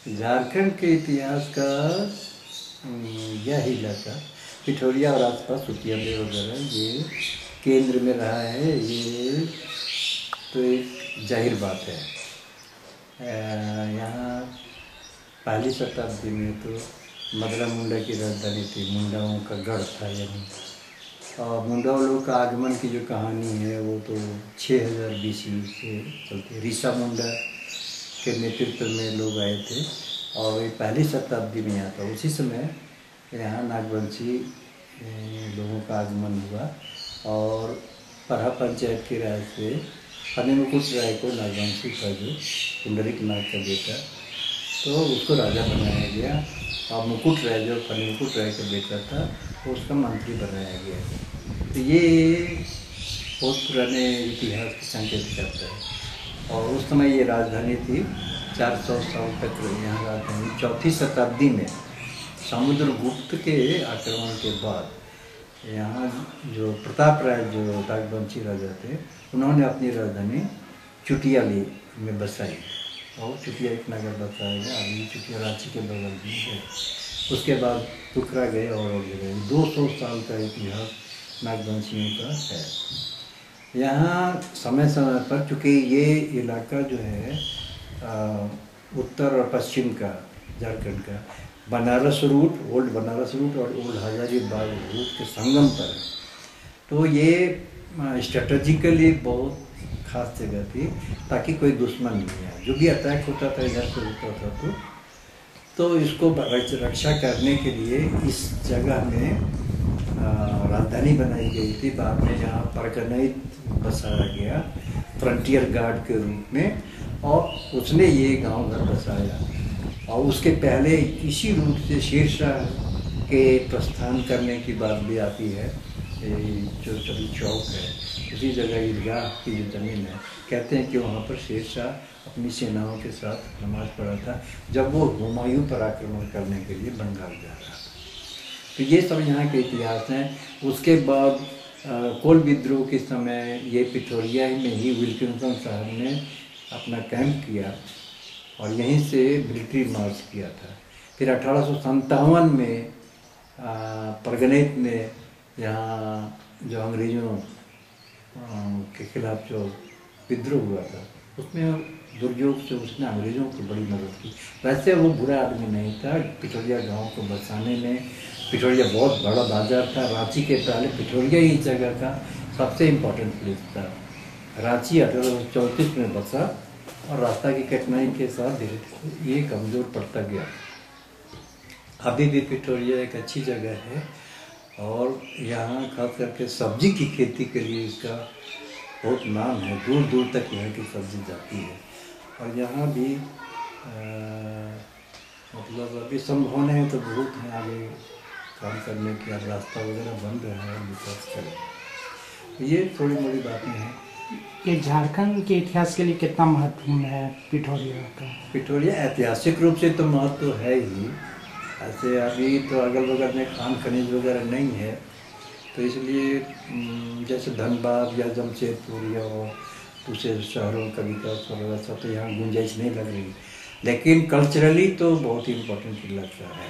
झारखंड के इतिहास का यह इलाका पिठोरिया और आसपास सुतिया वगैरह ये केंद्र में रहा है, ये तो एक जाहिर बात है। यहाँ पहली शताब्दी में तो मदरा मुंडा की राजधानी थी, मुंडाओं का गढ़ था यहाँ। और मुंडाओं लोगों का आगमन की जो कहानी है वो तो 6000 BC से चलती है। ऋषा मुंडा के नेतृत्व में लोग आए थे और ये पहली शताब्दी में यहाँ था। उसी समय यहाँ नागवंशी लोगों का आगमन हुआ और परहा पंचायत की राय से फनी मुकुट राय को नागवंशी का जो पुंडरीक नाग का बेटा, तो उसको राजा बनाया गया और मुकुट राय जो फनी मुकुट राय का बेटा था तो उसका मंत्री बनाया गया। तो ये बहुत पुराने इतिहास के संकेत करता है। और उस समय ये राजधानी थी, 400 साल तक यहाँ राजधानी। चौथी शताब्दी में समुद्रगुप्त के आक्रमण के बाद यहाँ जो प्रताप राय जो नागवंशी राजा थे, उन्होंने अपनी राजधानी चुटिया में बसाई और चुटिया एक नगर बसाया गया। अभी चुटिया रांची के बगल में है। उसके बाद टुकरा गए और जगह 200 साल का इतिहास नागवंशियों का है। यहाँ समय समय पर, चूँकि ये इलाका जो है उत्तर और पश्चिम का झारखंड का Banaras route, old Banaras route और ओल्ड हजारीबाग रूट के संगम पर है, तो ये स्ट्रेटजिकली बहुत खास जगह थी ताकि कोई दुश्मन नहीं आए। जो भी अटैक होता था इधर से होता था तो इसको रक्षा करने के लिए इस जगह में राजधानी बनाई गई थी। बाद में यहाँ परगनाइत बसाया गया फ्रंटियर गार्ड के रूप में और उसने ये गांव घर बसाया। और उसके पहले इसी रूट से शेरशाह के प्रस्थान करने की बात भी आती है। जो सभी चौक है उसी जगह ईदगाह की जो ज़मीन है, कहते हैं कि वहाँ पर शेरशाह अपनी सेनाओं के साथ नमाज पढ़ा था जब वो हुमायूं पर आक्रमण करने के लिए बंगाल जा रहा था। तो ये सब यहाँ के इतिहास हैं। उसके बाद कोल विद्रोह के समय ये पिठोरिया में ही विल्किंसन साहब ने अपना कैंप किया और यहीं से मिलिट्री मार्च किया था। फिर 1857 में परगनेत ने यहाँ जो अंग्रेज़ों के खिलाफ जो विद्रोह हुआ था उसमें दुर्योग से उसने अंग्रेज़ों को बड़ी मदद की। वैसे वो बुरा आदमी नहीं था। पिठोरिया गांव को बसाने में, पिठोरिया बहुत बड़ा बाजार था। रांची के पहले पिठोरिया ही जगह का सबसे इम्पोर्टेंट प्लेस था। रांची 1834 में बसा और रास्ता की कठिनाई के साथ धीरे धीरे ये कमज़ोर पड़ता गया। अभी भी पिठोरिया एक अच्छी जगह है और यहाँ खास करके सब्जी की खेती के लिए इसका बहुत नाम है। दूर दूर तक यहाँ की सब्जी जाती है। और यहाँ भी मतलब अभी संभावना है तो बहुत है आगे काम करने की। अब रास्ता वगैरह बन रहा है, विकास करें। ये थोड़ी मोड़ी बातें हैं। ये झारखंड के इतिहास के लिए कितना महत्वपूर्ण है पिठोरिया का? पिठोरिया ऐतिहासिक रूप से तो महत्व है ही। ऐसे अभी तो अगल बगल में खान खनिज वगैरह नहीं है, तो इसलिए जैसे धनबाद या जमशेदपुर या दूसरे शहरों का विकास वगैरह सब तो यहाँ गुंजाइश नहीं लग रही। लेकिन कल्चरली तो बहुत ही इम्पोर्टेंट इलाका है।